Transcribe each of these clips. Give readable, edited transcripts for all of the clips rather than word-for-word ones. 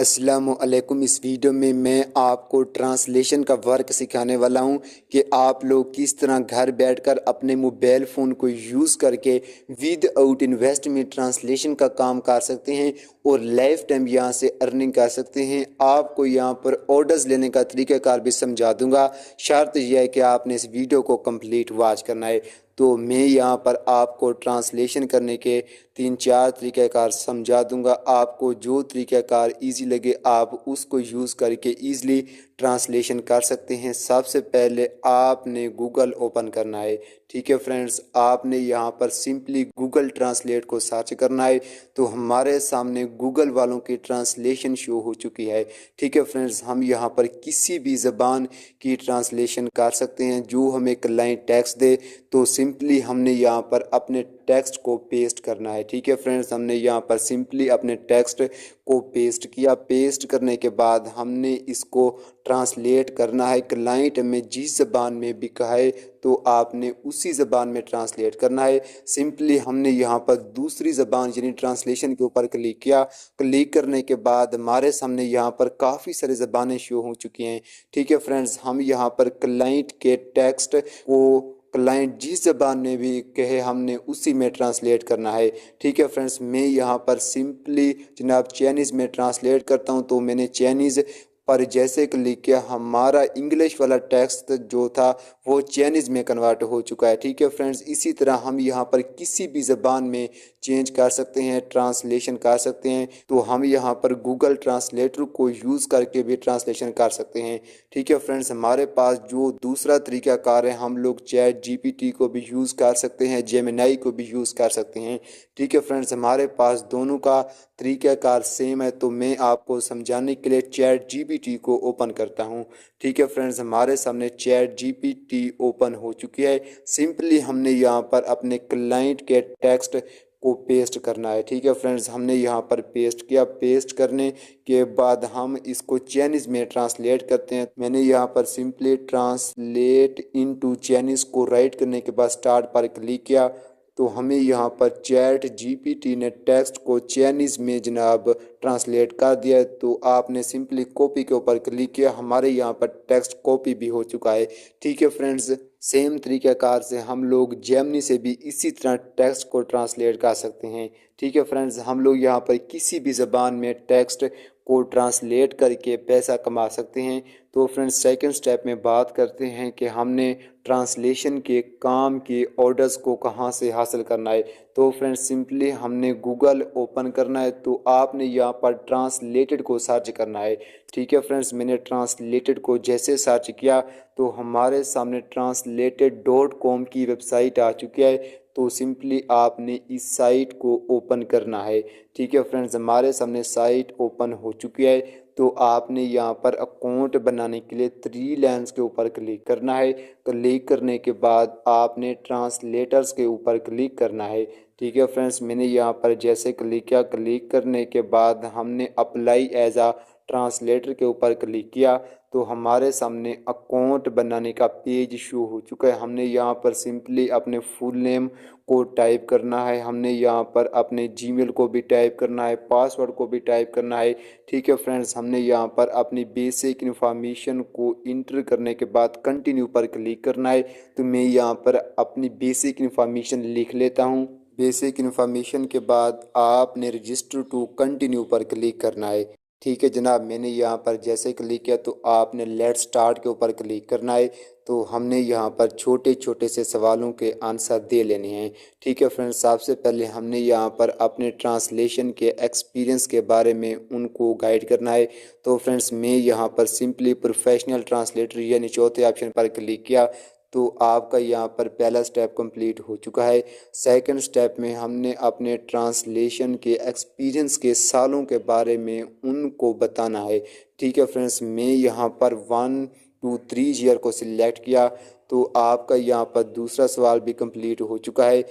अस्सलामुअलैकुम। इस वीडियो में मैं आपको ट्रांसलेशन का वर्क सिखाने वाला हूं कि आप लोग किस तरह घर बैठकर अपने मोबाइल फ़ोन को यूज़ करके विदाउट इन्वेस्टमेंट ट्रांसलेशन का काम कर सकते हैं और लाइफ टाइम यहां से अर्निंग कर सकते हैं। आपको यहां पर ऑर्डर्स लेने का तरीक़ाकार भी समझा दूंगा। शर्त यह है कि आपने इस वीडियो को कंप्लीट वॉच करना है। तो मैं यहाँ पर आपको ट्रांसलेशन करने के 3-4 तरीक़ाकार समझा दूंगा। आपको जो तरीक़ाकार ईजी लगे आप उसको यूज़ करके ईज़िली ट्रांसलेशन कर सकते हैं। सबसे पहले आपने गूगल ओपन करना है। ठीक है फ्रेंड्स, आपने यहाँ पर सिंपली गूगल ट्रांसलेट को सर्च करना है तो हमारे सामने गूगल वालों की ट्रांसलेशन शो हो चुकी है। ठीक है फ्रेंड्स, हम यहाँ पर किसी भी ज़बान की ट्रांसलेशन कर सकते हैं जो हमें क्लाइंट टेक्स्ट दे। तो सिंपली हमने यहाँ पर अपने टेक्स्ट को पेस्ट करना है। ठीक है फ्रेंड्स, हमने यहाँ पर सिंपली अपने टेक्स्ट को पेस्ट किया। पेस्ट करने के बाद हमने इसको ट्रांसलेट करना है। क्लाइंट में जिस ज़बान में भी कहे तो आपने उसी ज़बान में ट्रांसलेट करना है। सिंपली हमने यहाँ पर दूसरी ज़बान यानी ट्रांसलेशन के ऊपर क्लिक किया। क्लिक करने के बाद हमारे सामने यहाँ पर काफ़ी सारी ज़बानें शो हो चुकी हैं। ठीक है फ्रेंड्स, हम यहाँ पर क्लाइंट के टेक्स्ट को क्लाइंट जिस ज़बान में भी कहे हमने उसी में ट्रांसलेट करना है। ठीक है फ्रेंड्स, मैं यहाँ पर सिंपली जनाब चाइनीज़ में ट्रांसलेट करता हूँ तो मैंने चाइनीज़ पर जैसे क्लिक किया हमारा इंग्लिश वाला टेक्स्ट जो था वो चाइनीज़ में कन्वर्ट हो चुका है। ठीक है फ्रेंड्स, इसी तरह हम यहाँ पर किसी भी ज़बान में चेंज कर सकते हैं, ट्रांसलेशन कर सकते हैं। तो हम यहाँ पर गूगल ट्रांसलेटर को यूज़ करके भी ट्रांसलेशन कर सकते हैं। ठीक है फ्रेंड्स, हमारे पास जो दूसरा तरीक़ाकार है हम लोग चैट जीपीटी को भी यूज़ कर सकते हैं, जेमिनाई को भी यूज़ कर सकते हैं। ठीक है फ्रेंड्स, हमारे पास दोनों का तरीक़ाकार सेम है तो मैं आपको समझाने के लिए चैट जीपीटी को ओपन करता हूं। ठीक है फ्रेंड्स, हमारे सामने चैट जीपीटी ओपन हो चुकी है। सिंपली हमने यहाँ पर अपने क्लाइंट के टेक्स्ट को पेस्ट करना है। ठीक है फ्रेंड्स, हमने यहाँ पर पेस्ट किया। पेस्ट करने के बाद हम इसको चाइनीज़ में ट्रांसलेट करते हैं। मैंने यहाँ पर सिंपली ट्रांसलेट इनटू चाइनीज़ को राइट करने के बाद स्टार्ट पर क्लिक किया तो हमें यहाँ पर चैट जीपीटी ने टेक्स्ट को चाइनीज़ में जनाब ट्रांसलेट कर दिया। तो आपने सिंपली कॉपी के ऊपर क्लिक किया, हमारे यहाँ पर टेक्स्ट कॉपी भी हो चुका है। ठीक है फ्रेंड्स, सेम तरीक़ाकार से हम लोग जेमिनी से भी इसी तरह टेक्स्ट को ट्रांसलेट कर सकते हैं। ठीक है फ्रेंड्स, हम लोग यहाँ पर किसी भी ज़बान में टेक्स्ट को ट्रांसलेट करके पैसा कमा सकते हैं। तो फ्रेंड्स, सेकंड स्टेप में बात करते हैं कि हमने ट्रांसलेशन के काम के ऑर्डर्स को कहां से हासिल करना है। तो फ्रेंड्स, सिंपली हमने गूगल ओपन करना है तो आपने यहाँ पर ट्रांसलेटेड को सर्च करना है। ठीक है फ्रेंड्स, मैंने ट्रांसलेटेड को जैसे सर्च किया तो हमारे सामने translated.com की वेबसाइट आ चुकी है। तो सिंपली आपने इस साइट को ओपन करना है। ठीक है फ्रेंड्स, हमारे सामने साइट ओपन हो चुकी है। तो आपने यहाँ पर अकाउंट बनाने के लिए 3 लाइन्स के ऊपर क्लिक करना है। क्लिक करने के बाद आपने ट्रांसलेटर्स के ऊपर क्लिक करना है। ठीक है फ्रेंड्स, मैंने यहाँ पर जैसे क्लिक किया, क्लिक करने के बाद हमने अप्लाई एज आ ट्रांसलेटर के ऊपर क्लिक किया तो हमारे सामने अकाउंट बनाने का पेज शो हो चुका है। हमने यहाँ पर सिंपली अपने फुल नेम को टाइप करना है, हमने यहाँ पर अपने जीमेल को भी टाइप करना है, पासवर्ड को भी टाइप करना है। ठीक है फ्रेंड्स, हमने यहाँ पर अपनी बेसिक इन्फॉर्मेशन को इंटर करने के बाद कंटिन्यू पर क्लिक करना है। तो मैं यहाँ पर अपनी बेसिक इन्फॉर्मेशन लिख लेता हूँ। बेसिक इन्फॉर्मेशन के बाद आपने रजिस्टर टू कंटिन्यू पर क्लिक करना है। ठीक है जनाब, मैंने यहाँ पर जैसे क्लिक किया तो आपने लेट स्टार्ट के ऊपर क्लिक करना है। तो हमने यहाँ पर छोटे छोटे से सवालों के आंसर दे लेने हैं। ठीक है फ्रेंड्स, सबसे पहले हमने यहाँ पर अपने ट्रांसलेशन के एक्सपीरियंस के बारे में उनको गाइड करना है। तो फ्रेंड्स, मैं यहाँ पर सिंपली प्रोफेशनल ट्रांसलेटर यानी चौथे ऑप्शन पर क्लिक किया तो आपका यहाँ पर पहला स्टेप कंप्लीट हो चुका है। सेकंड स्टेप में हमने अपने ट्रांसलेशन के एक्सपीरियंस के सालों के बारे में उनको बताना है। ठीक है फ्रेंड्स, मैं यहाँ पर 1 2 3 ईयर को सिलेक्ट किया तो आपका यहाँ पर दूसरा सवाल भी कंप्लीट हो चुका है।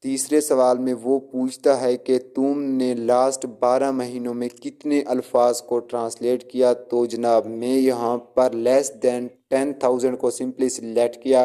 तीसरे सवाल में वो पूछता है कि तुमने लास्ट 12 महीनों में कितने अल्फाज को ट्रांसलेट किया। तो जनाब मैं यहाँ पर लेस देन 10,000 को सिंपली सिलेक्ट किया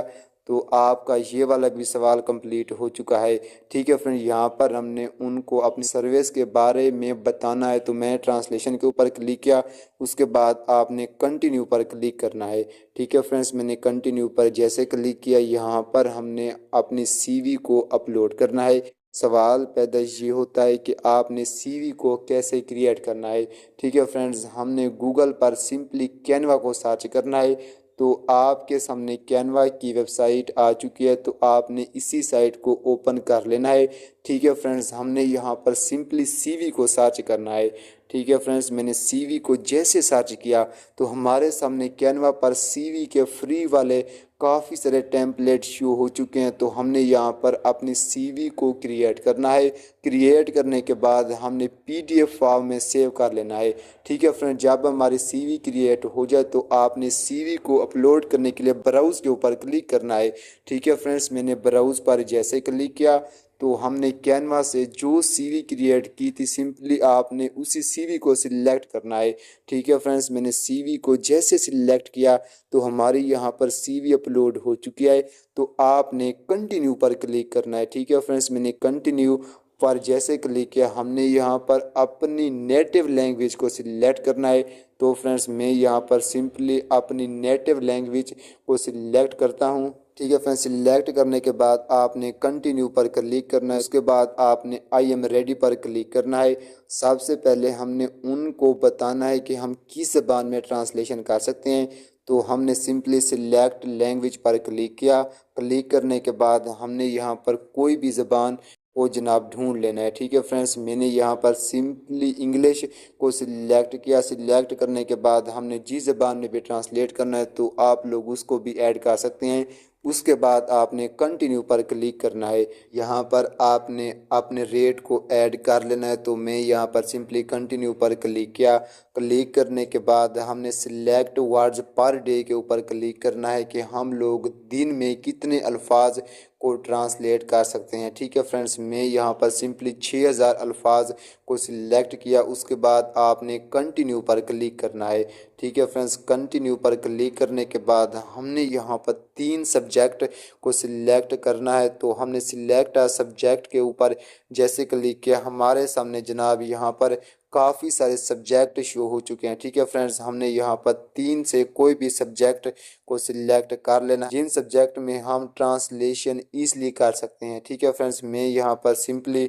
तो आपका ये वाला भी सवाल कंप्लीट हो चुका है। ठीक है फ्रेंड, यहाँ पर हमने उनको अपनी सर्विस के बारे में बताना है, तो मैं ट्रांसलेशन के ऊपर क्लिक किया। उसके बाद आपने कंटिन्यू पर क्लिक करना है। ठीक है फ्रेंड्स, मैंने कंटिन्यू पर जैसे क्लिक किया, यहाँ पर हमने अपनी सीवी को अपलोड करना है। सवाल पैदा ये होता है कि आपने सीवी को कैसे क्रिएट करना है। ठीक है फ्रेंड्स, हमने गूगल पर सिंपली कैनवा को सर्च करना है। तो आपके सामने कैनवा की वेबसाइट आ चुकी है, तो आपने इसी साइट को ओपन कर लेना है। ठीक है फ्रेंड्स, हमने यहाँ पर सिंपली सीवी को सर्च करना है। ठीक है फ्रेंड्स, मैंने सीवी को जैसे सर्च किया तो हमारे सामने कैनवा पर सीवी के फ्री वाले काफ़ी सारे टेम्पलेट शो हो चुके हैं। तो हमने यहाँ पर अपनी सीवी को क्रिएट करना है। क्रिएट करने के बाद हमने पीडीएफ फॉर्म में सेव कर लेना है। ठीक है फ्रेंड, जब हमारी सीवी क्रिएट हो जाए तो आपने सीवी को अपलोड करने के लिए ब्राउज़ के ऊपर क्लिक करना है। ठीक है फ्रेंड्स, मैंने ब्राउज़ पर जैसे क्लिक किया तो हमने कैनवा से जो सीवी क्रिएट की थी सिंपली आपने उसी सीवी को सिलेक्ट करना है। ठीक है फ्रेंड्स, मैंने सीवी को जैसे सिलेक्ट किया तो हमारी यहाँ पर सीवी अपलोड हो चुकी है। तो आपने कंटिन्यू पर क्लिक करना है। ठीक है फ्रेंड्स, मैंने कंटिन्यू पर जैसे क्लिक किया, हमने यहाँ पर अपनी नेटिव लैंग्वेज को सिलेक्ट करना है। तो फ्रेंड्स, मैं यहाँ पर सिंपली अपनी नेटिव लैंग्वेज को सिलेक्ट करता हूँ। ठीक है फ्रेंड्स, सिलेक्ट करने के बाद आपने कंटिन्यू पर क्लिक करना है। उसके बाद आपने आई एम रेडी पर क्लिक करना है। सबसे पहले हमने उनको बताना है कि हम किस ज़बान में ट्रांसलेशन कर सकते हैं। तो हमने सिंपली सिलेक्ट लैंग्वेज पर क्लिक किया। क्लिक करने के बाद हमने यहाँ पर कोई भी ज़बान को जनाब ढूंढ लेना है। ठीक है फ्रेंड्स, मैंने यहाँ पर सिंपली इंग्लिश को सिलेक्ट किया। सिलेक्ट करने के बाद हमने जिस ज़बान में भी ट्रांसलेट करना है तो आप लोग उसको भी ऐड कर सकते हैं। उसके बाद आपने कंटिन्यू पर क्लिक करना है। यहाँ पर आपने अपने रेट को ऐड कर लेना है। तो मैं यहाँ पर सिंपली कंटिन्यू पर क्लिक किया। क्लिक करने के बाद हमने सिलेक्ट वर्ड्स पर डे के ऊपर क्लिक करना है कि हम लोग दिन में कितने अल्फाज को ट्रांसलेट कर सकते हैं। ठीक है फ्रेंड्स, मैं यहाँ पर सिंपली 6000 अल्फाज को सिलेक्ट किया। उसके बाद आपने कंटिन्यू पर क्लिक करना है। ठीक है फ्रेंड्स, कंटिन्यू पर क्लिक करने के बाद हमने यहाँ पर 3 सब्जेक्ट को सिलेक्ट करना है। तो हमने सिलेक्ट सब्जेक्ट के ऊपर जैसे क्लिक किया, हमारे सामने जनाब यहाँ पर काफ़ी सारे सब्जेक्ट शो हो चुके हैं। ठीक है फ्रेंड्स, हमने यहाँ पर 3 से कोई भी सब्जेक्ट को सिलेक्ट कर लेना जिन सब्जेक्ट में हम ट्रांसलेशन ईजिली कर सकते हैं। ठीक है फ्रेंड्स, मैं यहाँ पर सिंपली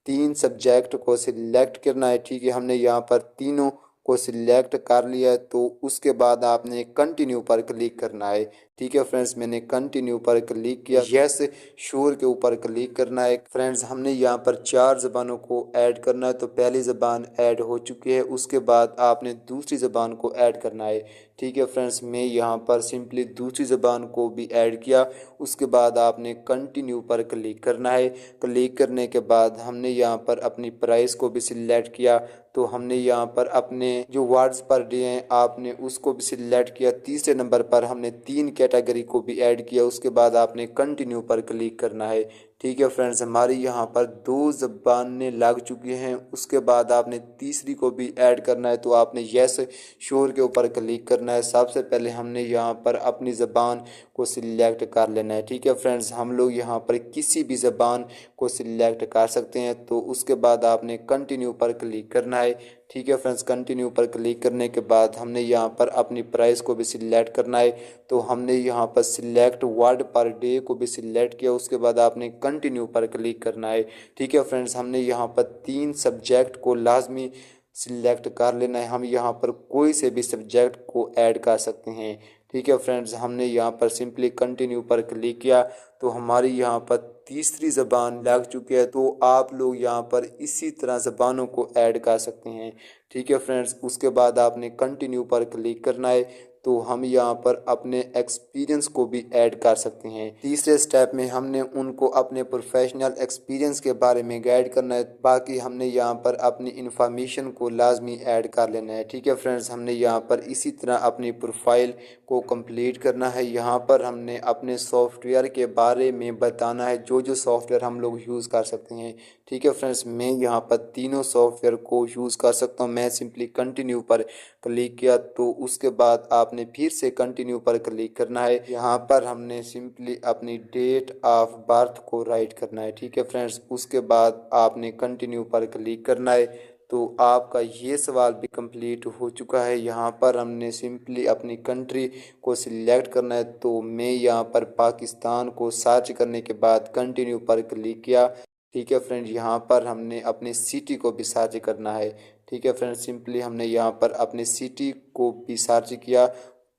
3 सब्जेक्ट को सिलेक्ट करना है। ठीक है, हमने यहाँ पर तीनों को सिलेक्ट कर लिया है। तो उसके बाद आपने कंटिन्यू पर क्लिक करना है। ठीक है फ्रेंड्स, मैंने कंटिन्यू पर क्लिक किया। यस श्योर के ऊपर क्लिक करना है। फ्रेंड्स, हमने यहाँ पर 4 ज़बानों को ऐड करना है। तो पहली ज़बान ऐड हो चुकी है। उसके बाद आपने दूसरी ज़बान को ऐड करना है। ठीक है फ्रेंड्स, मैं यहाँ पर सिंपली दूसरी ज़बान को भी ऐड किया। उसके बाद आपने कंटिन्यू पर क्लिक करना है। क्लिक करने के बाद हमने यहाँ पर अपनी प्राइस को भी सिलेक्ट किया। तो हमने यहाँ पर अपने जो वर्ड्स पर डे हैं आपने उसको भी सिलेक्ट किया। तीसरे नंबर पर हमने 3 कैटेगरी को भी ऐड किया। उसके बाद आपने कंटिन्यू पर क्लिक करना है। ठीक है फ्रेंड्स, हमारी यहाँ पर 2 ज़बानें लग चुकी हैं। उसके बाद आपने तीसरी को भी ऐड करना है। तो आपने यस श्योर के ऊपर क्लिक करना है। सबसे पहले हमने यहाँ पर अपनी ज़बान को सिलेक्ट कर लेना है। ठीक है फ्रेंड्स, हम लोग यहाँ पर किसी भी ज़बान को सिलेक्ट कर सकते हैं। तो उसके बाद आपने कंटिन्यू पर क्लिक करना है। ठीक है फ्रेंड्स, कंटिन्यू पर क्लिक करने के बाद हमने यहाँ पर अपनी प्राइस को भी सिलेक्ट करना है। तो हमने यहाँ पर सिलेक्ट वर्ड पर डे को भी सिलेक्ट किया। उसके बाद आपने कंटिन्यू पर क्लिक करना है। ठीक है फ्रेंड्स, हमने यहाँ पर 3 सब्जेक्ट को लाजमी सिलेक्ट कर लेना है। हम यहाँ पर कोई से भी सब्जेक्ट को ऐड कर सकते हैं। ठीक है फ्रेंड्स, हमने यहाँ पर सिंपली कंटिन्यू पर क्लिक किया। तो हमारी यहाँ पर तीसरी ज़बान लग चुकी है। तो आप लोग यहाँ पर इसी तरह ज़बानों को ऐड कर सकते हैं। ठीक है फ्रेंड्स, उसके बाद आपने कंटिन्यू पर क्लिक करना है। तो हम यहाँ पर अपने एक्सपीरियंस को भी ऐड कर सकते हैं। तीसरे स्टेप में हमने उनको अपने प्रोफेशनल एक्सपीरियंस के बारे में गाइड करना है। बाकी हमने यहाँ पर अपनी इंफॉर्मेशन को लाजमी ऐड कर लेना है। ठीक है फ्रेंड्स, हमने यहाँ पर इसी तरह अपनी प्रोफाइल को कंप्लीट करना है। यहाँ पर हमने अपने सॉफ्टवेयर के बारे में बताना है जो जो सॉफ्टवेयर हम लोग यूज़ कर सकते हैं। ठीक है फ्रेंड्स, मैं यहाँ पर तीनों सॉफ्टवेयर को यूज़ कर सकता हूँ। मैं सिंपली कंटिन्यू पर क्लिक किया। तो उसके बाद आप आपने फिर से कंटिन्यू पर क्लिक करना है। यहाँ पर हमने सिंपली अपनी डेट ऑफ बर्थ को राइट करना है। ठीक है फ्रेंड्स, उसके बाद आपने कंटिन्यू पर क्लिक करना है। तो आपका ये सवाल भी कंप्लीट हो चुका है। यहाँ पर हमने सिंपली अपनी कंट्री को सिलेक्ट करना है। तो मैं यहाँ पर पाकिस्तान को सर्च करने के बाद कंटिन्यू पर क्लिक किया। ठीक है फ्रेंड्स, यहाँ पर हमने अपने सिटी को भी सर्च करना है। ठीक है फ्रेंड्स, सिंपली हमने यहाँ पर अपने सिटी को भी सर्च किया।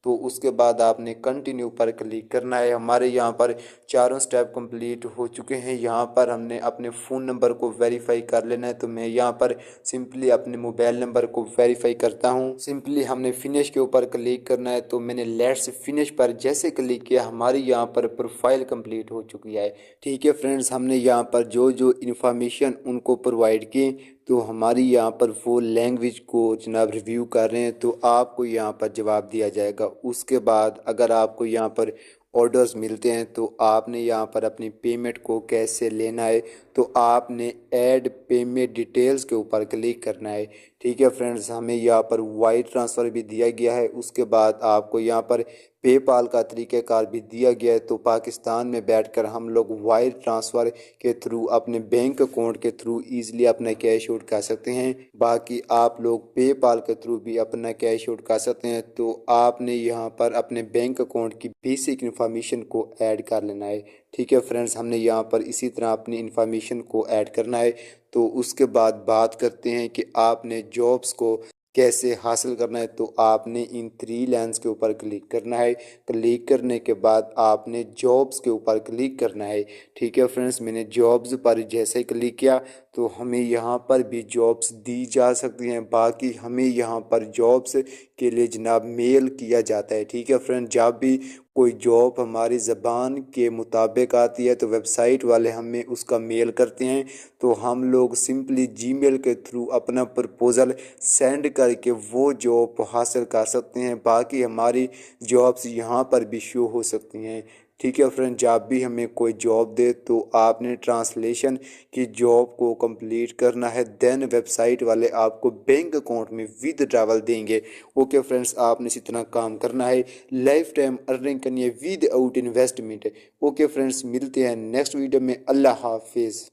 तो उसके बाद आपने कंटिन्यू पर क्लिक करना है। हमारे यहाँ पर चारों स्टेप कंप्लीट हो चुके हैं। यहाँ पर हमने अपने फ़ोन नंबर को वेरीफाई कर लेना है। तो मैं यहाँ पर सिंपली अपने मोबाइल नंबर को वेरीफाई करता हूँ। सिंपली हमने फिनिश के ऊपर क्लिक करना है। तो मैंने लेट्स फिनिश पर जैसे क्लिक किया, हमारी यहाँ पर प्रोफाइल कंप्लीट हो चुकी है। ठीक है फ्रेंड्स, हमने यहाँ पर जो जो इन्फॉर्मेशन उनको प्रोवाइड की, तो हमारी यहाँ पर वो लैंग्वेज को जनाब रिव्यू कर रहे हैं। तो आपको यहाँ पर जवाब दिया जाएगा। उसके बाद अगर आपको यहाँ पर ऑर्डर्स मिलते हैं तो आपने यहाँ पर अपनी पेमेंट को कैसे लेना है, तो आपने ऐड पेमेंट डिटेल्स के ऊपर क्लिक करना है। ठीक है फ्रेंड्स, हमें यहाँ पर वायर ट्रांसफ़र भी दिया गया है। उसके बाद आपको यहाँ पर पेपाल का तरीक़ाकार भी दिया गया है। तो पाकिस्तान में बैठकर हम लोग वायर ट्रांसफ़र के थ्रू अपने बैंक अकाउंट के थ्रू ईज़िली अपना कैश आउट कर सकते हैं। बाकी आप लोग पेपाल के थ्रू भी अपना कैश आउट कर सकते हैं। तो आपने यहाँ पर अपने बैंक अकाउंट की बेसिक इन्फॉर्मेशन को ऐड कर लेना है। ठीक है फ्रेंड्स, हमने यहाँ पर इसी तरह अपनी इन्फॉर्मेशन को ऐड करना है। तो उसके बाद बात करते हैं कि आपने जॉब्स को कैसे हासिल करना है। तो आपने इन 3 लाइन्स के ऊपर क्लिक करना है। क्लिक करने के बाद आपने जॉब्स के ऊपर क्लिक करना है। ठीक है फ्रेंड्स, मैंने जॉब्स पर जैसे ही क्लिक किया तो हमें यहाँ पर भी जॉब्स दी जा सकती हैं। बाकी हमें यहाँ पर जॉब्स के लिए जनाब मेल किया जाता है। ठीक है फ्रेंड, जब भी कोई जॉब हमारी ज़बान के मुताबिक आती है तो वेबसाइट वाले हमें उसका मेल करते हैं। तो हम लोग सिंपली जीमेल के थ्रू अपना प्रपोज़ल सेंड करके वो जॉब हासिल कर सकते हैं। बाकी हमारी जॉब्स यहाँ पर भी शो हो सकती हैं। ठीक है फ्रेंड, जब भी हमें कोई जॉब दे तो आपने ट्रांसलेशन की जॉब को कंप्लीट करना है। देन वेबसाइट वाले आपको बैंक अकाउंट में विद ड्रावल देंगे। ओके फ्रेंड्स, आपने इसी तरह काम करना है। लाइफ टाइम अर्निंग करनी है with out investment. Okay friends, मिलते हैं नेक्स्ट वीडियो में। अल्लाह हाफिज़।